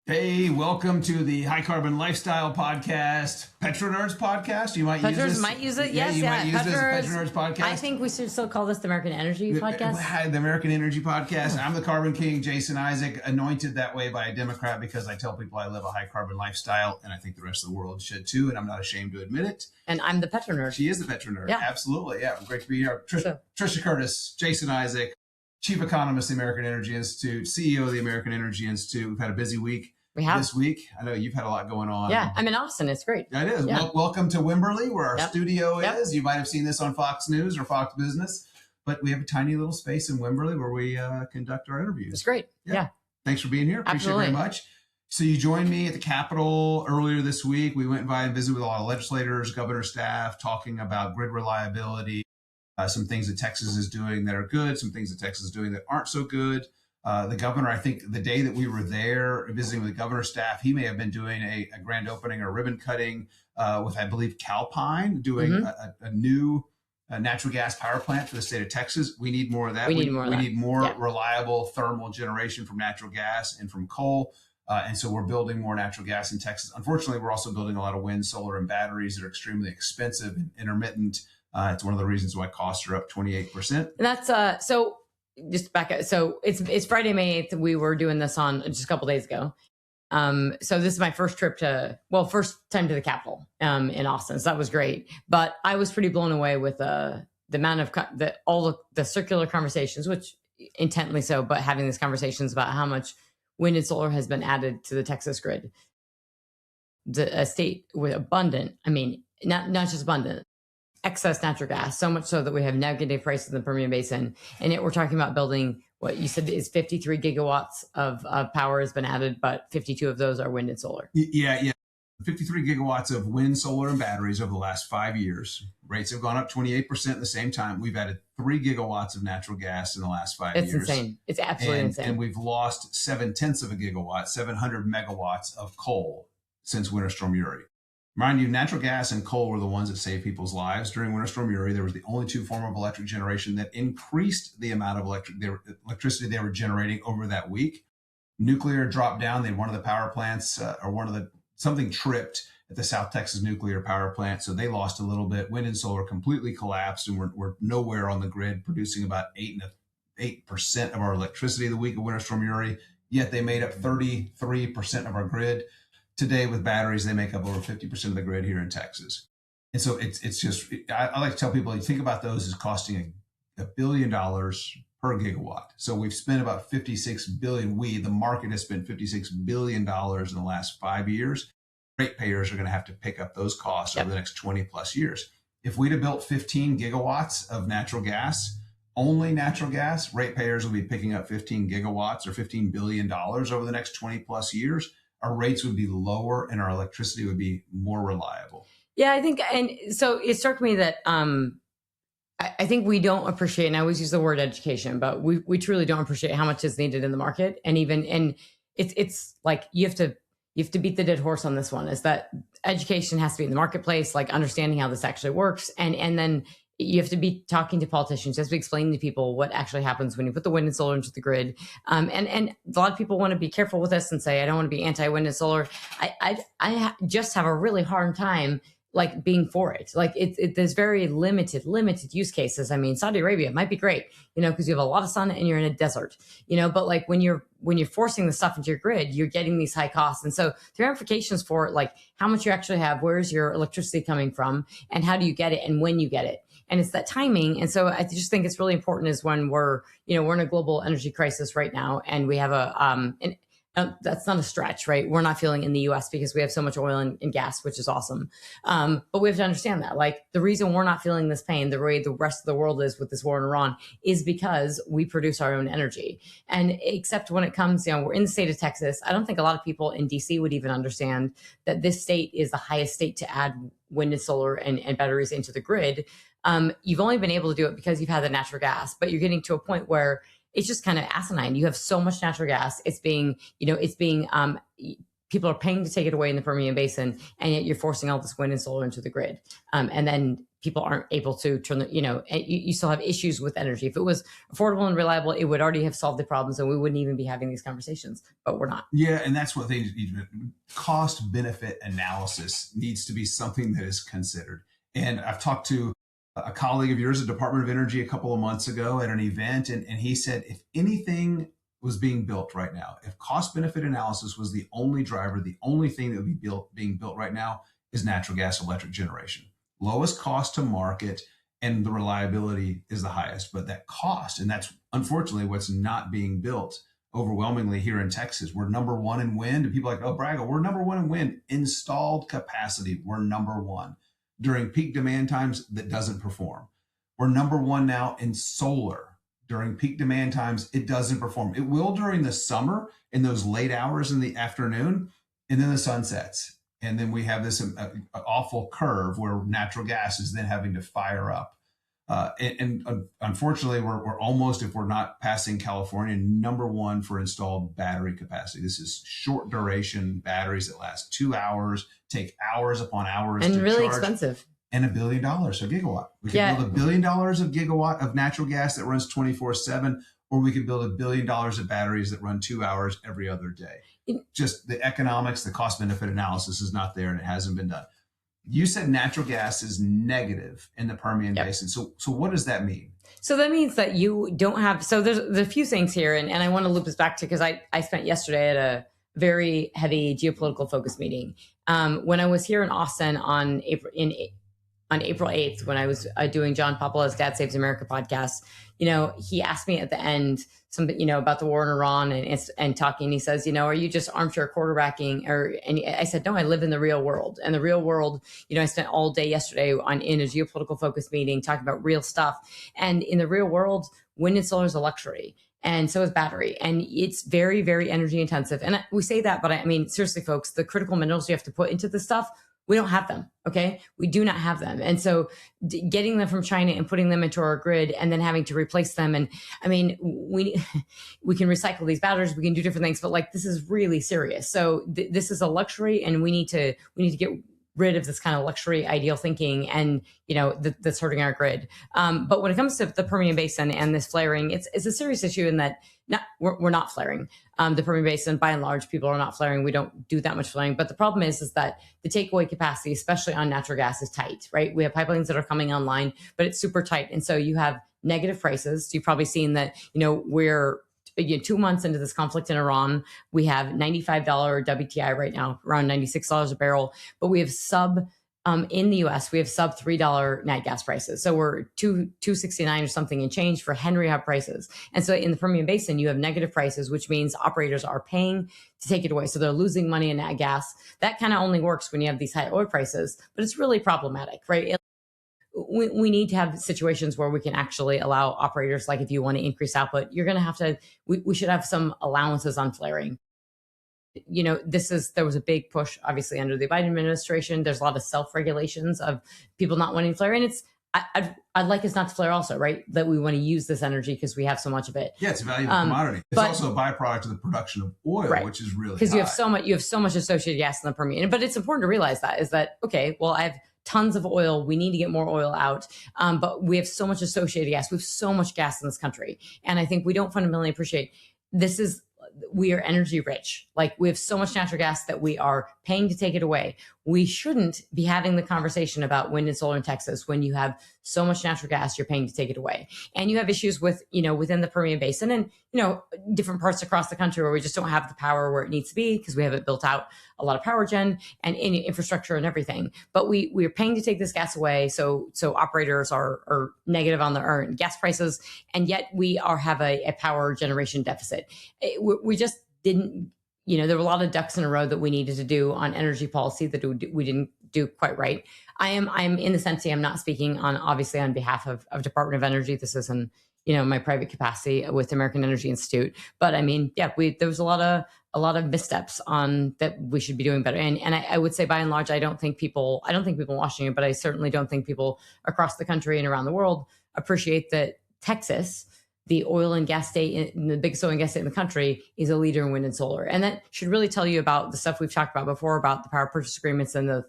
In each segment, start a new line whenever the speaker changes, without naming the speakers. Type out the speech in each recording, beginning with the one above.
Hey, welcome to the High Carbon Lifestyle Podcast, PetroNerds Podcast. You might use this.
Might use it.
Yeah,
Yes,
you
yeah.
might use this PetroNerds Podcast.
I think we should still call this the American Energy Podcast.
The American Energy Podcast. I'm the Carbon King, Jason Isaac, anointed that way by a Democrat because I tell people I live a high carbon lifestyle, and I think the rest of the world should too, and I'm not ashamed to admit it.
And I'm the PetroNerd.
She is the PetroNerd.
Yeah.
Absolutely. Yeah, great to be here. Trisha Curtis, Jason Isaac, Chief Economist of the American Energy Institute, CEO of the American Energy Institute. We've had a busy week.
We have
this week. I know you've had a lot going on.
Yeah, I'm in Austin. It's great.
Yeah, it is.
Yeah.
Welcome to Wimberley, where our studio is. You might have seen this on Fox News or Fox Business, but we have a tiny little space in Wimberley where we conduct our interviews.
It's great. Yeah.
Thanks for being here. Appreciate it very much. So you joined me at the Capitol earlier this week. We went by and visited with a lot of legislators, governor staff, talking about grid reliability, some things that Texas is doing that are good, some things that Texas is doing that aren't so good. The governor, I think the day that we were there visiting with the governor's staff, he may have been doing a grand opening or ribbon cutting with, I believe, Calpine, doing a new natural gas power plant for the state of Texas. We need more of that. We need more reliable thermal generation from natural gas and from coal. And so we're building more natural gas in Texas. Unfortunately, we're also building a lot of wind, solar, and batteries that are extremely expensive and intermittent. It's one of the reasons why costs are up 28%.
And that's so. Just back up. So it's Friday, May 8th. We were doing this on just a couple days ago. So this is my first time to the Capitol in Austin. So that was great. But I was pretty blown away with the amount of all the circular conversations, which intently so, but having these conversations about how much wind and solar has been added to the Texas grid. A state with abundant, I mean, not just abundant, excess natural gas, so much so that we have negative prices in the Permian Basin. And yet we're talking about building what you said is 53 gigawatts of power has been added, but 52 of those are wind and solar.
Yeah. 53 gigawatts of wind, solar, and batteries over the last 5 years. Rates have gone up 28% at the same time. We've added 3 gigawatts of natural gas in the last 5 years.
It's insane. It's absolutely insane.
And we've lost 0.7 of a gigawatt, 700 megawatts of coal since Winter Storm Uri. Mind you, natural gas and coal were the ones that saved people's lives. During Winter Storm Uri, there was the only two form of electric generation that increased the amount of electricity they were generating over that week. Nuclear dropped down. They had one of the power plants something tripped at the South Texas nuclear power plant. So they lost a little bit. Wind and solar completely collapsed, and we're nowhere on the grid, producing about 8% of our electricity the week of Winter Storm Uri. Yet they made up 33% of our grid. Today, with batteries, they make up over 50% of the grid here in Texas. And so it's just, I like to tell people, you think about those as costing $1 billion per gigawatt. So we've spent about $56 billion. The market has spent $56 billion in the last 5 years. Ratepayers are going to have to pick up those costs over the next 20 plus years. If we'd have built 15 gigawatts of natural gas, only natural gas, ratepayers will be picking up 15 gigawatts or $15 billion over the next 20 plus years. Our rates would be lower and our electricity would be more reliable.
Yeah, I think, and so it struck me that I think we don't appreciate, and I always use the word education, but we truly don't appreciate how much is needed in the market. And it's like you have to beat the dead horse on this one, is that education has to be in the marketplace, like understanding how this actually works. And then you have to be talking to politicians, you have to be explaining to people what actually happens when you put the wind and solar into the grid. And a lot of people want to be careful with this and say, I don't want to be anti-wind and solar. I just have a really hard time like being for it. Like there's very limited use cases. I mean, Saudi Arabia might be great, because you have a lot of sun and you're in a desert, but like when you're forcing the stuff into your grid, you're getting these high costs. And so there are implications for like how much you actually have, where's your electricity coming from, and how do you get it and when you get it. And it's that timing. And so I just think it's really important is when we're in a global energy crisis right now, and we have that's not a stretch, right? We're not feeling in the US because we have so much oil and gas, which is awesome. But we have to understand that like the reason we're not feeling this pain the way the rest of the world is with this war in Iran is because we produce our own energy. And except when it comes, we're in the state of Texas. I don't think a lot of people in DC would even understand that this state is the highest state to add wind and solar and batteries into the grid. You've only been able to do it because you've had the natural gas, but you're getting to a point where it's just kind of asinine. You have so much natural gas. It's being people are paying to take it away in the Permian Basin, and yet you're forcing all this wind and solar into the grid. And then people aren't able to turn the, you still have issues with energy. If it was affordable and reliable, it would already have solved the problems and we wouldn't even be having these conversations, but we're not.
Yeah. And that's what cost benefit analysis needs to be something that is considered. And I've talked to a colleague of yours, the Department of Energy, a couple of months ago at an event. And he said, if anything was being built right now, if cost benefit analysis was the only driver, the only thing that would be being built right now is natural gas electric generation. Lowest cost to market and the reliability is the highest. But that cost, and that's unfortunately what's not being built overwhelmingly here in Texas. We're number one in wind. And people are like, oh, Braga, we're number one in wind. Installed capacity, we're number one. During peak demand times, that doesn't perform. We're number one now in solar. During peak demand times, it doesn't perform. It will during the summer in those late hours in the afternoon, and then the sun sets. And then we have this awful curve where natural gas is then having to fire up. Unfortunately, we're almost, if we're not passing California, number one for installed battery capacity. This is short duration batteries that last 2 hours, take hours upon hours,
and
to
really
charge,
expensive.
and $1 billion a gigawatt. We could build $1 billion of gigawatt of natural gas that runs 24/7, or we could build $1 billion of batteries that run 2 hours every other day. Just the economics, the cost benefit analysis is not there, and it hasn't been done. You said natural gas is negative in the Permian Basin. So what does that mean?
So that means that you don't have, so there's a few things here, and I want to loop this back to, because I spent yesterday at a very heavy geopolitical focus meeting. When I was here in Austin on April 8th, when I was doing John Popola's Dad Saves America podcast, he asked me at the end something, about the war in Iran and talking. He says, are you just armchair quarterbacking? And I said, no, I live in the real world. And the real world, I spent all day yesterday in a geopolitical focus meeting talking about real stuff. And in the real world, wind and solar is a luxury. And so is battery. And it's very, very energy intensive. And we say that, but I mean, seriously, folks, the critical minerals you have to put into this stuff, we don't have them. Okay. We do not have them. And so getting them from China and putting them into our grid and then having to replace them. And I mean, we can recycle these batteries. We can do different things, but this is really serious. So this is a luxury, and we need to get rid of this kind of luxury ideal thinking, and that's hurting our grid. But when it comes to the Permian Basin and this flaring, it's a serious issue in that we're not flaring. The Permian Basin, by and large, people are not flaring. We don't do that much flaring. But the problem is that the takeaway capacity, especially on natural gas, is tight, right? We have pipelines that are coming online, but it's super tight. And so you have negative prices. You've probably seen that, we're 2 months into this conflict in Iran. We have $95 WTI right now, around $96 a barrel, but we have in the US, we have sub $3 nat gas prices. So we're $2.69 or something and change for Henry Hub prices. And so in the Permian Basin, you have negative prices, which means operators are paying to take it away. So they're losing money in nat gas. That kind of only works when you have these high oil prices, but it's really problematic, right? We need to have situations where we can actually allow operators, like if you want to increase output, you're going to have to, we should have some allowances on flaring. There was a big push, obviously, under the Biden administration. There's a lot of self-regulations of people not wanting to flare. And I'd like us not to flare also, right? That we want to use this energy because we have so much of it.
Yeah, it's a valuable commodity. It's also a byproduct of the production of oil, right, which is really
because you have so much associated gas in the Permian. But it's important to realize that, okay, well, I have tons of oil. We need to get more oil out. But we have so much associated gas. We have so much gas in this country. And I think we don't fundamentally appreciate we are energy rich. We have so much natural gas that we are paying to take it away. We shouldn't be having the conversation about wind and solar in Texas when you have so much natural gas, you're paying to take it away. And you have issues with, within the Permian Basin and, different parts across the country where we just don't have the power where it needs to be because we haven't built out a lot of power gen and infrastructure and everything. But we're paying to take this gas away. So operators are negative on their gas prices. And yet we have a power generation deficit. We just didn't, there were a lot of ducks in a row that we needed to do on energy policy that we didn't do quite right. I'm in the sense, I'm not speaking obviously on behalf of Department of Energy. This is in, my private capacity with American Energy Institute. But I mean, there was a lot of missteps on that we should be doing better. And I would say by and large, I don't think people in Washington, but I certainly don't think people across the country and around the world appreciate that Texas, the oil and gas state, in the biggest oil and gas state in the country, is a leader in wind and solar. And that should really tell you about the stuff we've talked about before about the power purchase agreements and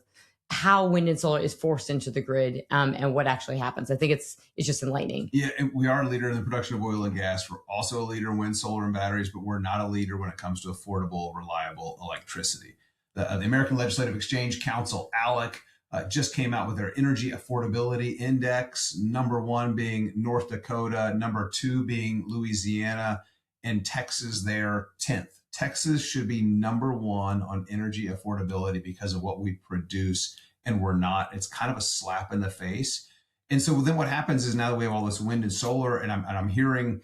how wind and solar is forced into the grid, and what actually happens. I think it's just enlightening.
Yeah, and we are a leader in the production of oil and gas. We're also a leader in wind, solar, and batteries, but we're not a leader when it comes to affordable, reliable electricity. The American Legislative Exchange Council, ALEC, just came out with their Energy Affordability Index, number 1 being North Dakota, number 2 being Louisiana, and Texas there 10th. Texas should be number 1 on energy affordability because of what we produce, and we're not. It's kind of a slap in the face. And so then what happens is, now that we have all this wind and solar, and I'm hearing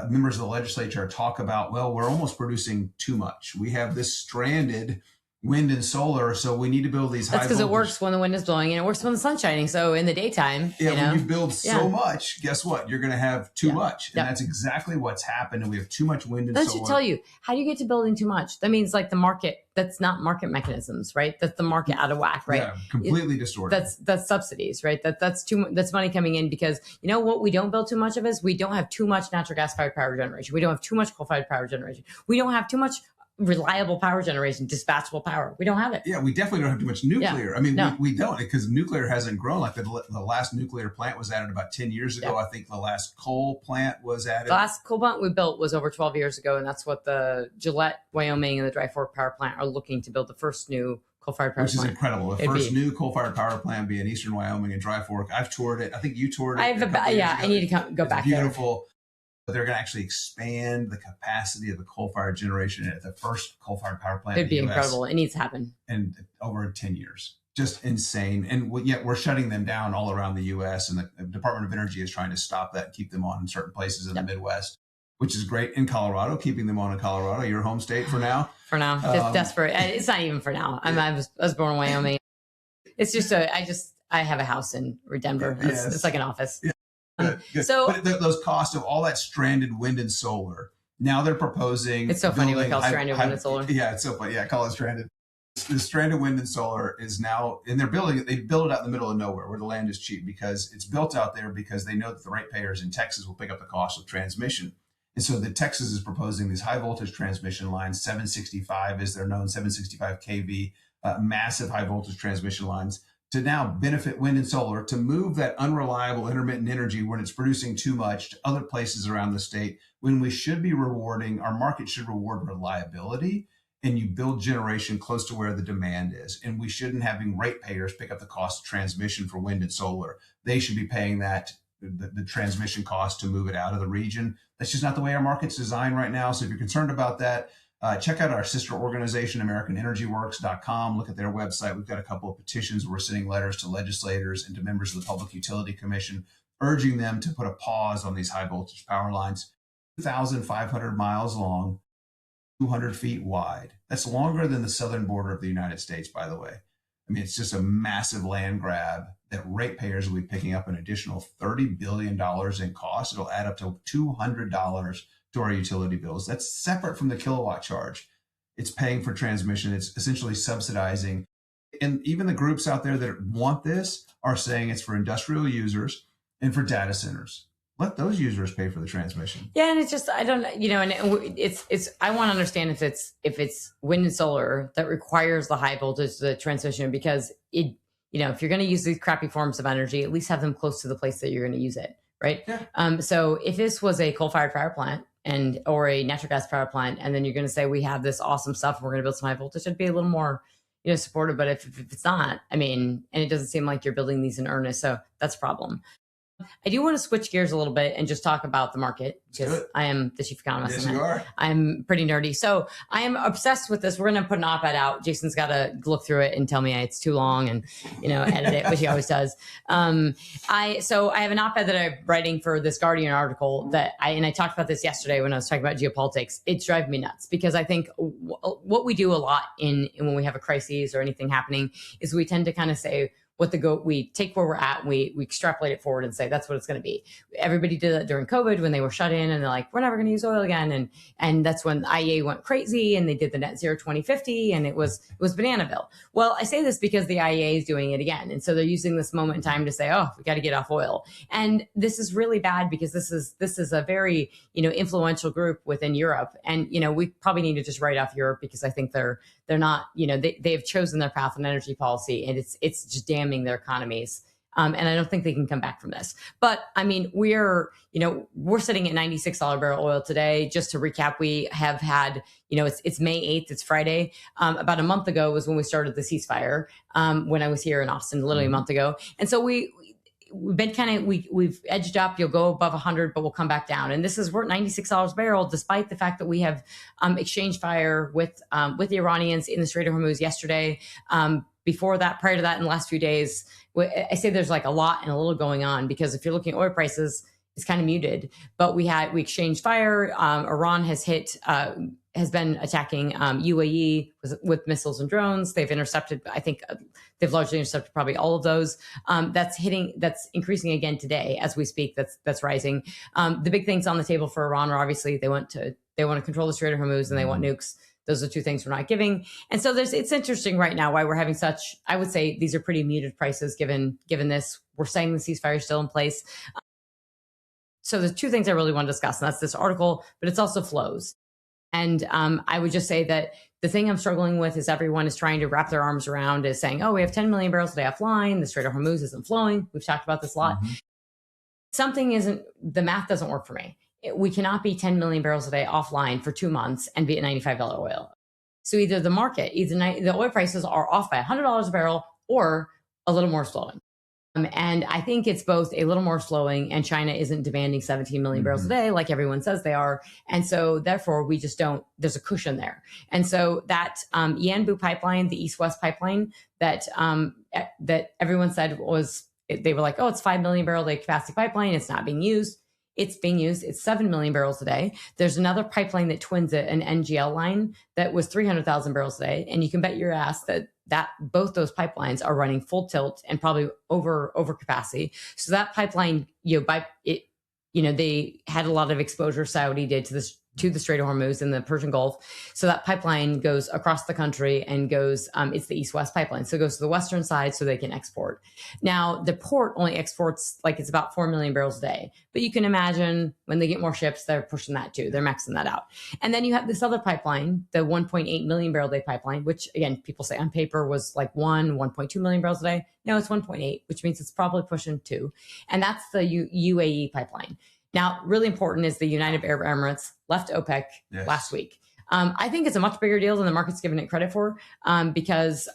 members of the legislature talk about, well, we're almost producing too much. We have this stranded wind and solar, so we need to build these
That's
high
because it
voltage.
works when the wind is blowing and it works when the sun's shining. So in the daytime,
Yeah,
you know?
when you build so much, guess what? You're going to have too much. And
Yep.
that's exactly what's happened. And we have too much wind and
That
solar.
should tell you, how do you get to building too much? That means like the market, that's not market mechanisms, right? That's the market out of whack, right?
Yeah, completely distorted.
That's subsidies, right? That's money coming in because, you know what we don't build too much of is we don't have too much natural gas fired power generation. We don't have too much coal fired power generation. We don't have too much reliable power generation, dispatchable power. We don't have it.
Yeah, we definitely don't have too much nuclear. I mean,
No.
we don't, because nuclear hasn't grown. Like the last nuclear plant was added about 10 years ago.
Yeah.
I think the last coal plant was added.
The last coal plant we built was over 12 years ago, and that's what the Gillette, Wyoming, and the Dry Fork Power Plant are looking to build the first new coal-fired power
Which is
plant.
incredible. The
It'd
first
be-
new coal-fired power plant be in Eastern Wyoming and Dry Fork. I've toured it. I think you toured it.
I have
a couple years
I
ago.
need to go
It's
back there.
beautiful. But they're going to actually expand the capacity of the coal-fired generation at the first coal-fired power plant.
It'd be
in the US.
incredible. It needs to happen.
And over 10 years. Just insane. And yet we're shutting them down all around the U.S. And the Department of Energy is trying to stop that and keep them on in certain places in the Midwest, which is great. In Colorado, keeping them on in Colorado, your home state for now.
For now, desperate. It's not even for now. I was born in Wyoming. It's just I have a house in Denver. It's like an office.
Yeah. Good.
So-
but those costs of all that stranded wind and solar, now they're proposing.
It's so funny we
building
call stranded wind and solar.
Yeah, it's so funny. Yeah, call it stranded. The stranded wind and solar is now, and they're building it. They build it out in the middle of nowhere where the land is cheap, because it's built out there because they know that the ratepayers in Texas will pick up the cost of transmission. And so the Texas is proposing these high voltage transmission lines, 765 as they're known, 765 kV, massive high voltage transmission lines, to now benefit wind and solar, to move that unreliable intermittent energy when it's producing too much to other places around the state, when we should be rewarding, our market should reward reliability, and you build generation close to where the demand is. And we shouldn't having ratepayers pick up the cost of transmission for wind and solar. They should be paying that, the transmission cost to move it out of the region. That's just not the way our market's designed right now. So if you're concerned about that, check out our sister organization, AmericanEnergyWorks.com. Look at their website. We've got a couple of petitions. We're sending letters to legislators and to members of the Public Utility Commission, urging them to put a pause on these high voltage power lines. 2,500 miles long, 200 feet wide. That's longer than the southern border of the United States, by the way. I mean, it's just a massive land grab that ratepayers will be picking up an additional $30 billion in cost. It'll add up to $200 to our utility bills. That's separate from the kilowatt charge. It's paying for transmission. It's essentially subsidizing. And even the groups out there that want this are saying it's for industrial users and for data centers. Let those users pay for the transmission.
Yeah, and it's just, I don't, and it's I want to understand if it's wind and solar that requires the high voltage, the transmission, because if you're going to use these crappy forms of energy, at least have them close to the place that you're going to use it, right?
Yeah.
So if this was a coal-fired power plant or a natural gas power plant, and then you're going to say we have this awesome stuff and we're going to build some high voltage, I'd be a little more supportive. But if it's not, I mean, and it doesn't seem like you're building these in earnest, so that's a problem. I do want to switch gears a little bit and just talk about the market, because I am the chief economist.
Yes, you are.
I'm pretty nerdy. So I am obsessed with this. We're going to put an op-ed out. Jason's got to look through it and tell me it's too long and, edit it, which he always does. I have an op-ed that I'm writing for this Guardian article and I talked about this yesterday when I was talking about geopolitics. It's driving me nuts, because I think what we do a lot in when we have a crisis or anything happening is we tend to kind of say, we take where we're at and we extrapolate it forward and say that's what it's going to be. Everybody did that during COVID when they were shut in and they're like, we're never going to use oil again. And that's when IEA went crazy and they did the net zero 2050 and it was Bananaville. Well, I say this because the IEA is doing it again. And so they're using this moment in time to say, oh, we got to get off oil. And this is really bad because this is a very, influential group within Europe. And, we probably need to just write off Europe because I think they're not, they've chosen their path on energy policy and it's just damning their economies. And I don't think they can come back from this. But I mean, we're sitting at $96 barrel oil today. Just to recap, we have had, it's May 8th, it's Friday. About a month ago was when we started the ceasefire, when I was here in Austin, literally a month ago. And so we've been we've edged up. You'll go above 100, but we'll come back down. And we're at $96 a barrel, despite the fact that we have exchanged fire with the Iranians in the Strait of Hormuz yesterday. Before that, prior to that, in the last few days, I say there's like a lot and a little going on because if you're looking at oil prices, it's kind of muted. But we exchanged fire. Iran has been attacking UAE with missiles and drones. They've intercepted, I think they've largely intercepted probably all of those. That's increasing again today as we speak. That's rising. The big things on the table for Iran are obviously they want to control the Strait of Hormuz and they want nukes. Those are two things we're not giving. And so it's interesting right now why we're having such, I would say these are pretty muted prices given this. We're saying the ceasefire is still in place. So there's two things I really want to discuss, and that's this article, but it's also flows. And I would just say that the thing I'm struggling with is everyone is trying to wrap their arms around is saying, oh, we have 10 million barrels a day offline. The Strait of Hormuz isn't flowing. We've talked about this a lot. The math doesn't work for me. We cannot be 10 million barrels a day offline for 2 months and be at $95 oil. So either the oil prices are off by $100 a barrel or a little more slowing. And I think it's both a little more slowing and China isn't demanding 17 million barrels a day like everyone says they are. And so therefore we just there's a cushion there. And so that Yanbu pipeline, the East-West pipeline that everyone said they were like, oh, it's 5 million barrel a day capacity pipeline. It's not being used. It's being used. It's 7 million barrels a day. There's another pipeline that twins it, an NGL line that was 300,000 barrels a day. And you can bet your ass that both those pipelines are running full tilt and probably over capacity. So that pipeline, they had a lot of exposure Saudi did to the Strait of Hormuz and the Persian Gulf. So that pipeline goes across the country and goes, it's the East-West pipeline. So it goes to the western side so they can export. Now, the port only exports, it's about 4 million barrels a day. But you can imagine when they get more ships, they're pushing that too. They're maxing that out. And then you have this other pipeline, the 1.8 million barrel a day pipeline, which again, people say on paper was 1.2 million barrels a day. No, it's 1.8, which means it's probably pushing 2. And that's the UAE pipeline. Now, really important is the United Arab Emirates left OPEC last week. I think it's a much bigger deal than the market's given it credit for because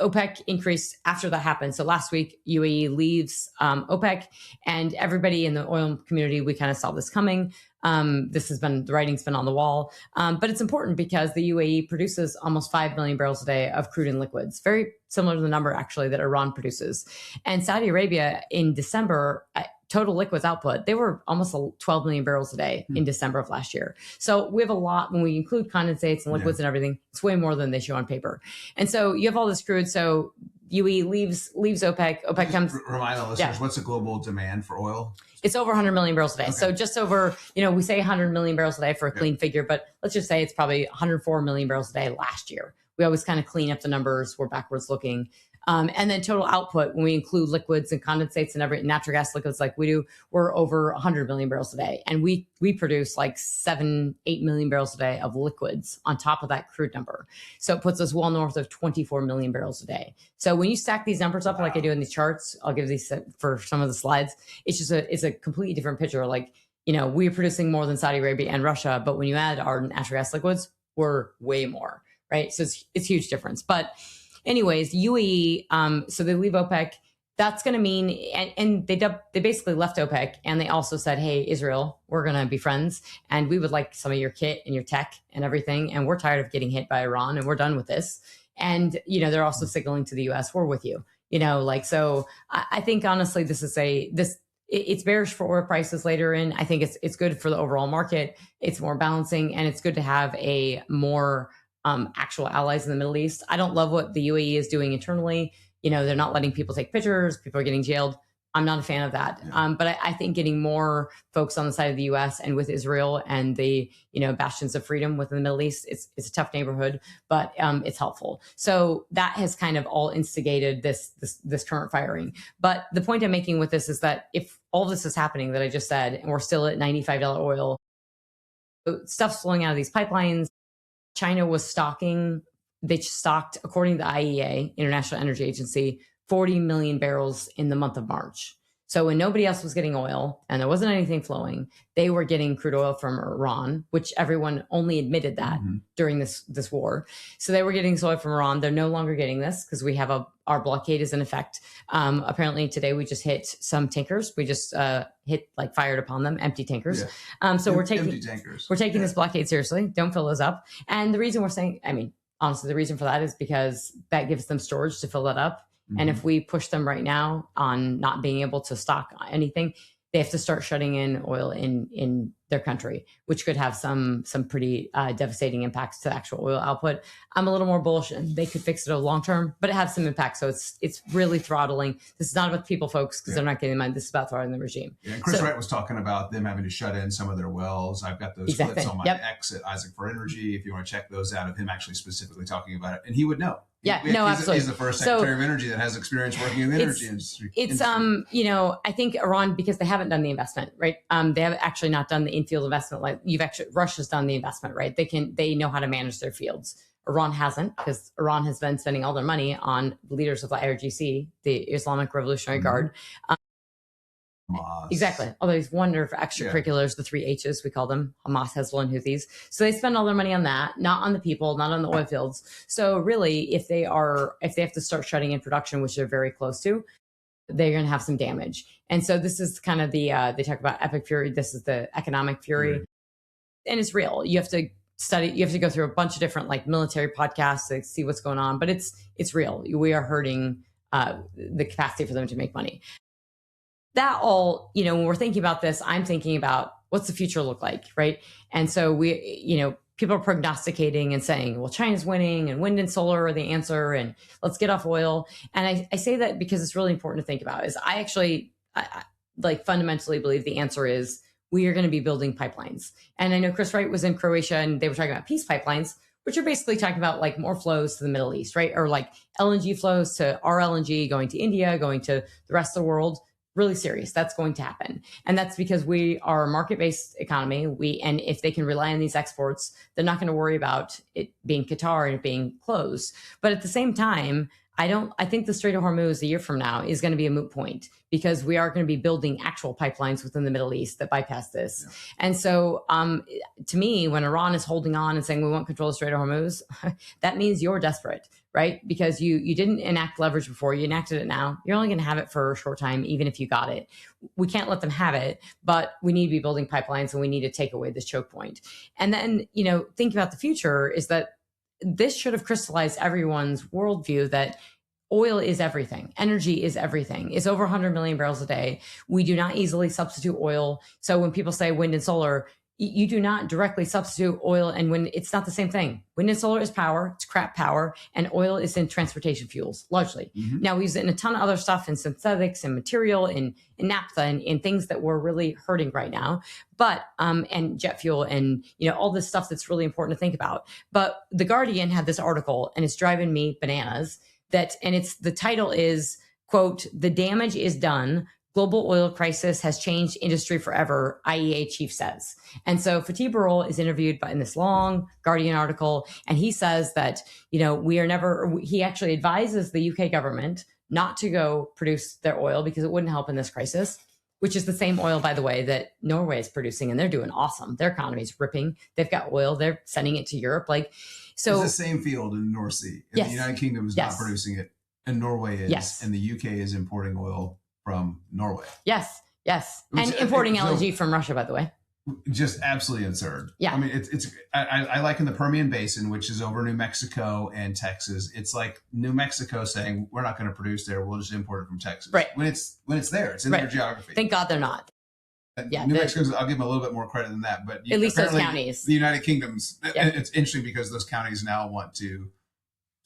OPEC increased after that happened. So last week, UAE leaves OPEC and everybody in the oil community, we kind of saw this coming. The writing's been on the wall. But it's important because the UAE produces almost 5 million barrels a day of crude and liquids, very similar to the number actually that Iran produces. And Saudi Arabia in December, total liquids output, they were almost 12 million barrels a day in December of last year. So we have a lot when we include condensates and liquids and everything. It's way more than they show on paper. And so you have all this crude. So UAE leaves OPEC. OPEC comes.
Remind the listeners, what's the global demand for oil?
It's over 100 million barrels a day. Okay. So just over, we say 100 million barrels a day for a clean figure, but let's just say it's probably 104 million barrels a day last year. We always kind of clean up the numbers. We're backwards looking. And then total output, when we include liquids and condensates and natural gas liquids like we do, we're over 100 million barrels a day. And we produce 7-8 million barrels a day of liquids on top of that crude number. So it puts us well north of 24 million barrels a day. So when you stack these numbers up like I do in these charts, I'll give these for some of the slides. It's a completely different picture. We're producing more than Saudi Arabia and Russia, but when you add our natural gas liquids, we're way more, right? So it's a huge difference. But anyways, UAE, so they leave OPEC. That's going to mean, and they basically left OPEC, and they also said, hey, Israel, we're going to be friends, and we would like some of your kit and your tech and everything, and we're tired of getting hit by Iran, and we're done with this. And, they're also signaling to the U.S., we're with you. So I think, honestly, it's bearish for oil prices later in. I think it's good for the overall market. It's more balancing, and it's good to have a more actual allies in the Middle East. I don't love what the UAE is doing internally. they're not letting people take pictures. People are getting jailed. I'm not a fan of that.
Yeah.
But I think getting more folks on the side of the U.S. and with Israel and the bastions of freedom within the Middle East, it's a tough neighborhood, but it's helpful. So that has kind of all instigated this current firing. But the point I'm making with this is that if all this is happening that I just said, and we're still at $95 oil, stuff's flowing out of these pipelines. China was stocking. They stocked, according to the IEA, International Energy Agency, 40 million barrels in the month of March. So when nobody else was getting oil and there wasn't anything flowing, they were getting crude oil from Iran, which everyone only admitted that during this war. So they were getting oil from Iran. They're no longer getting this because we have our blockade is in effect. Apparently today we just hit some tankers. We just fired upon them, empty tankers.
Yeah.
So we're taking
empty tankers.
We're taking this blockade seriously. Don't fill those up. And the reason we're saying, honestly, the reason for that is because that gives them storage to fill that up. And if we push them right now on not being able to stock anything, they have to start shutting in oil in their country, which could have some pretty devastating impacts to the actual oil output. I'm a little more bullish, and they could fix it long term, but it has some impact. So it's really throttling. This is not about people, folks, because they're not getting money. This is about throttling the regime.
Yeah, and Chris Wright was talking about them having to shut in some of their wells. I've got those clips on my X at Isaac for Energy. If you want to check those out, of him actually specifically talking about it, and he would know.
Absolutely.
He's the first Secretary of Energy that has experience working in the energy industry.
It's I think Iran, because they haven't done the investment, right? They have actually not done the in-field investment like Russia's done the investment, right? They know how to manage their fields. Iran hasn't, because Iran has been spending all their money on the leaders of the IRGC, the Islamic Revolutionary Guard.
Hamas.
Exactly. All these wonderful extracurriculars, the 3 H's, we call them, Hamas, Hezbollah, and Houthis. So they spend all their money on that, not on the people, not on the oil fields. So really, if they have to start shutting in production, which they're very close to, they're going to have some damage. And so this is kind of the, they talk about epic fury. This is the economic fury. And it's real. You have to go through a bunch of different military podcasts to see what's going on, but it's real. We are hurting the capacity for them to make money. That all, when we're thinking about this, I'm thinking about what's the future look like, right? And so people are prognosticating and saying, well, China's winning and wind and solar are the answer and let's get off oil. And I say that because it's really important to think about is I fundamentally believe the answer is we are going to be building pipelines. And I know Chris Wright was in Croatia and they were talking about peace pipelines, which are basically talking about more flows to the Middle East, right? Or LNG flows to our LNG going to India, going to the rest of the world. Really serious. That's going to happen. And that's because we are a market-based economy. And if they can rely on these exports, they're not going to worry about it being Qatar and it being closed. But at the same time, I think the Strait of Hormuz a year from now is going to be a moot point because we are going to be building actual pipelines within the Middle East that bypass this. Yeah. And so to me, when Iran is holding on and saying we won't control the Strait of Hormuz, that means you're desperate, right? Because you didn't enact leverage before, you enacted it now. You're only going to have it for a short time, even if you got it. We can't let them have it, but we need to be building pipelines and we need to take away this choke point. And then, think about the future is that this should have crystallized everyone's worldview that oil is everything. Energy is everything. It's over 100 million barrels a day. We do not easily substitute oil. So when people say wind and solar, you do not directly substitute oil and wind. It's not the same thing. Wind and solar is power. It's crap power. And oil is in transportation fuels, largely. Mm-hmm. Now we use it in a ton of other stuff, in synthetics and material, in naphtha, and in things that we're really hurting right now. But, and jet fuel and, all this stuff that's really important to think about. But The Guardian had this article and it's driving me bananas the title is, quote, "The damage is done. Global oil crisis has changed industry forever," IEA chief says. And so Fatih Birol is interviewed in this long Guardian article, and he says that, he actually advises the UK government not to go produce their oil because it wouldn't help in this crisis, which is the same oil, by the way, that Norway is producing, and they're doing awesome. Their economy is ripping. They've got oil. They're sending it to Europe. So
it's the same field in the North Sea. And the United Kingdom is not producing it, and Norway is, and the UK is importing oil from Norway.
Yes. And importing LNG from Russia, by the way.
Just absolutely absurd.
Yeah.
I mean, I like in the Permian Basin, which is over New Mexico and Texas. It's like New Mexico saying, we're not going to produce there. We'll just import it from Texas.
Right.
When it's there, it's in their geography.
Thank God they're not.
Yeah, New Mexico's, I'll give them a little bit more credit than that, but
at least those counties.
The United Kingdom's, it's interesting because those counties now want to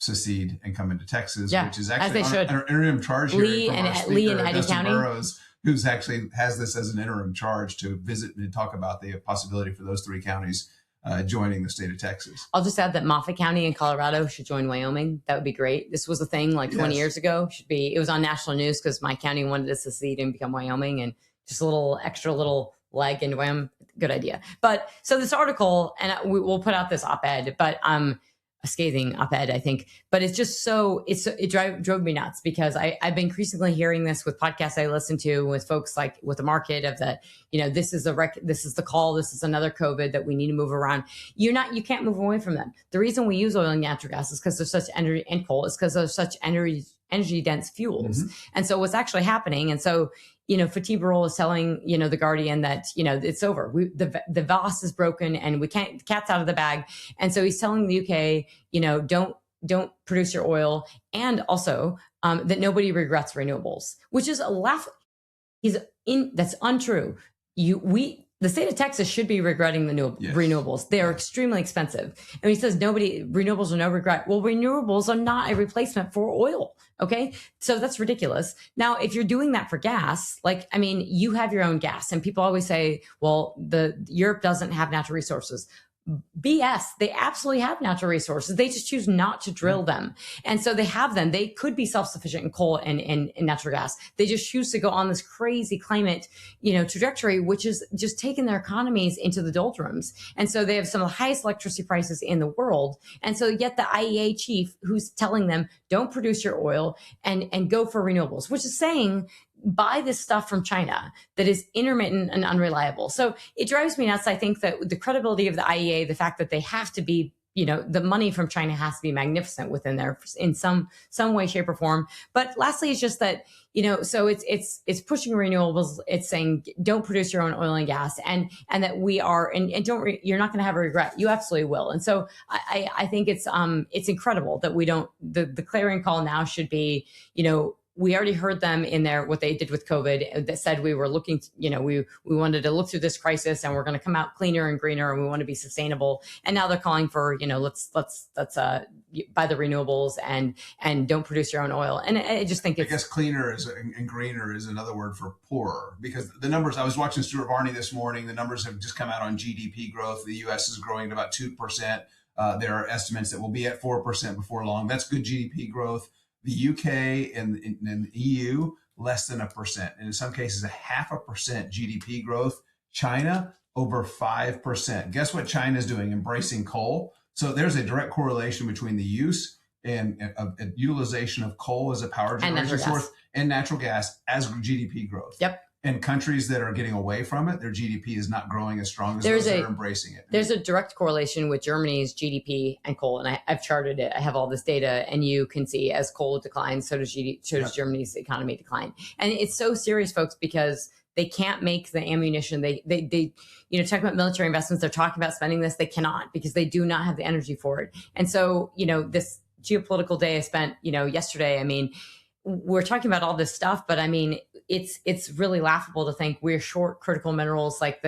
secede and come into Texas,
Yeah,
which is
as
actually
they should.
an interim charge
Lee
hearing from our
Lee
speaker,
and Eddy
Dustin
County.
Burrows, who's actually has this as an interim charge to visit and talk about the possibility for those 3 counties joining the state of Texas.
I'll just add that Moffat County in Colorado should join Wyoming. That would be great. This was a thing like 20 years ago. It was on national news because my county wanted to secede and become Wyoming, and just a little extra little leg into Wyoming. Good idea. But so this article, and we'll put out this op-ed, but a scathing op-ed, I think, but it's just it drove me nuts because I've been increasingly hearing this with podcasts I listen to with folks like with the market of the, this is the call. This is another COVID that we need to move around. You can't move away from them. The reason we use oil and natural gas is because there's such energy, and coal is because there's such energy dense fuels. Mm-hmm. And so what's actually happening. And so, Fatih Birol is telling, the Guardian that, it's over. The VOS is broken and we can't, the cat's out of the bag. And so he's telling the UK, don't produce your oil. And also that nobody regrets renewables, which is a laugh. That's untrue. The state of Texas should be regretting the renewables. They are extremely expensive. And he says renewables are no regret. Well, renewables are not a replacement for oil. Okay. So that's ridiculous. Now, if you're doing that for gas, you have your own gas, and people always say, well, Europe doesn't have natural resources. BS. They absolutely have natural resources. They just choose not to drill them. And so they have them. They could be self-sufficient in coal and natural gas. They just choose to go on this crazy climate, trajectory, which is just taking their economies into the doldrums. And so they have some of the highest electricity prices in the world. And so yet the IEA chief who's telling them, don't produce your oil and go for renewables, which is saying, buy this stuff from China that is intermittent and unreliable. So it drives me nuts. I think that the credibility of the IEA, the fact that they have to be, the money from China has to be magnificent within there in some way, shape, or form. But lastly, it's just that, so it's pushing renewables. It's saying don't produce your own oil and gas, and that we are, and you're not going to have a regret. You absolutely will. And so I think it's incredible that we don't. The clarion call now should be, we already heard them in there, what they did with COVID, that said we were looking, we wanted to look through this crisis and we're going to come out cleaner and greener and we want to be sustainable. And now they're calling for, let's buy the renewables and don't produce your own oil. And I just think
I guess cleaner and greener is another word for poorer, because the numbers, I was watching Stuart Varney this morning, the numbers have just come out on GDP growth. The US is growing at about 2%. There are estimates that will be at 4% before long. That's good GDP growth. The UK and the EU, less than 1%. And in some cases, 0.5% GDP growth. China, over 5%. Guess what China is doing? Embracing coal. So there's a direct correlation between the use and utilization of coal as a power generation source and natural gas as GDP growth.
Yep.
And countries that are getting away from it, their GDP is not growing as strong as those that are embracing it.
There's a direct correlation with Germany's GDP and coal, and I've charted it. I have all this data, and you can see as coal declines, so does Germany's economy decline. And it's so serious, folks, because they can't make the ammunition. They talk about military investments. They're talking about spending this. They cannot, because they do not have the energy for it. And so, this geopolitical day I spent, yesterday, we're talking about all this stuff, but it's really laughable to think we're short critical minerals. Like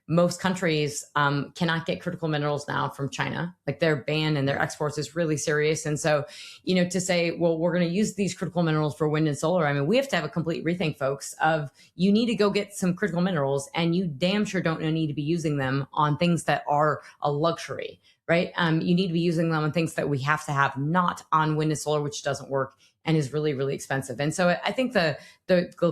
most countries cannot get critical minerals now from China. Like their ban and their exports is really serious. And so, to say, well, we're going to use these critical minerals for wind and solar. We have to have a complete rethink, folks, of you need to go get some critical minerals, and you damn sure don't need to be using them on things that are a luxury, right? You need to be using them on things that we have to have, not on wind and solar, which doesn't work and is really, really expensive. And so I think the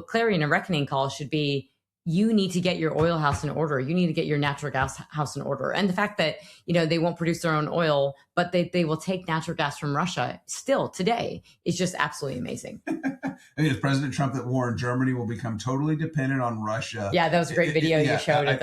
clarion and reckoning call should be, you need to get your oil house in order. You need to get your natural gas house in order. And the fact that, they won't produce their own oil, but they will take natural gas from Russia still today is just absolutely amazing.
It's President Trump that warned Germany will become totally dependent on Russia.
Yeah, that was a great video you showed.
I've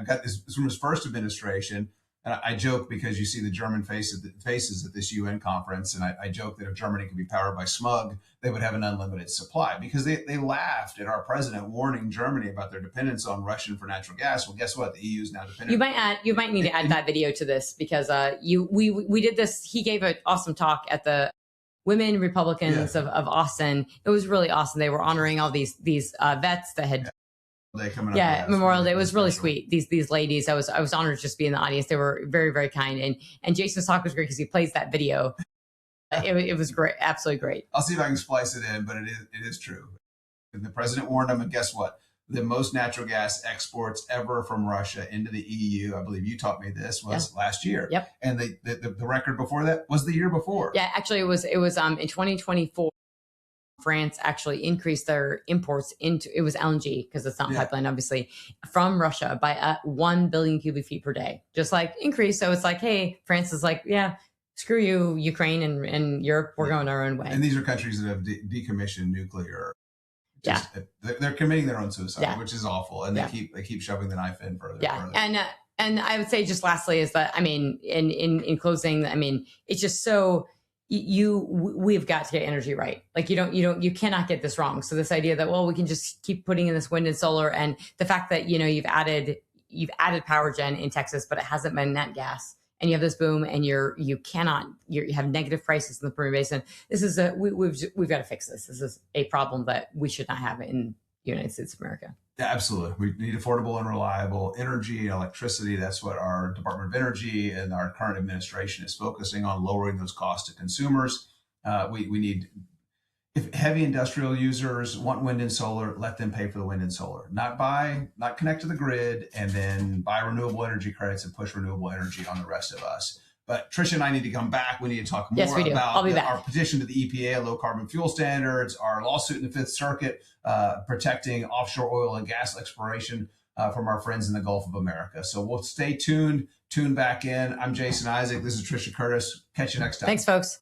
got this from his first administration. And I joke because you see the German faces at this UN conference. And I joke that if Germany could be powered by smog, they would have an unlimited supply, because they laughed at our president warning Germany about their dependence on Russian for natural gas. Well, guess what? The EU is now dependent.
You might need to add that video to this, because we did this. He gave an awesome talk at the Women Republicans of Austin. It was really awesome. They were honoring all these vets that had
Day coming up.
Yeah, Memorial Day. It was really sweet. These ladies, I was honored to just be in the audience. They were very, very kind. And Jason's talk was great because he plays that video. it was great, absolutely great.
I'll see if I can splice it in, but it is true. And the president warned them, and guess what? The most natural gas exports ever from Russia into the EU, I believe you taught me this, was last year.
Yep.
And the record before that was the year before.
Yeah, actually, it was in 2024. France actually increased their imports into, it was LNG because it's not pipeline, obviously, from Russia by 1 billion cubic feet per day, just like increase. So it's like, hey, France is like, yeah, screw you, Ukraine and Europe, we're going our own way.
And these are countries that have decommissioned nuclear. They're committing their own suicide, which is awful. And they keep shoving the knife in further.
Yeah. And I would say just lastly is that, I mean, in closing, I mean, it's just so, we've got to get energy right. Like you cannot get this wrong. So this idea that, well, we can just keep putting in this wind and solar, and the fact that, you've added power gen in Texas, but it hasn't been nat gas, and you have this boom, and you have negative prices in the Permian Basin. This is we've got to fix this. This is a problem that we should not have in the United States of America.
Yeah, absolutely. We need affordable and reliable energy and electricity. That's what our Department of Energy and our current administration is focusing on, lowering those costs to consumers. We need, if heavy industrial users want wind and solar, let them pay for the wind and solar. Not connect to the grid and then buy renewable energy credits and push renewable energy on the rest of us. But Tricia and I need to come back. We need to talk more about our petition to the EPA, low carbon fuel standards, our lawsuit in the Fifth Circuit, protecting offshore oil and gas exploration from our friends in the Gulf of America. So we'll stay tuned, tune back in. I'm Jason Isaac. This is Tricia Curtis. Catch you next time.
Thanks, folks.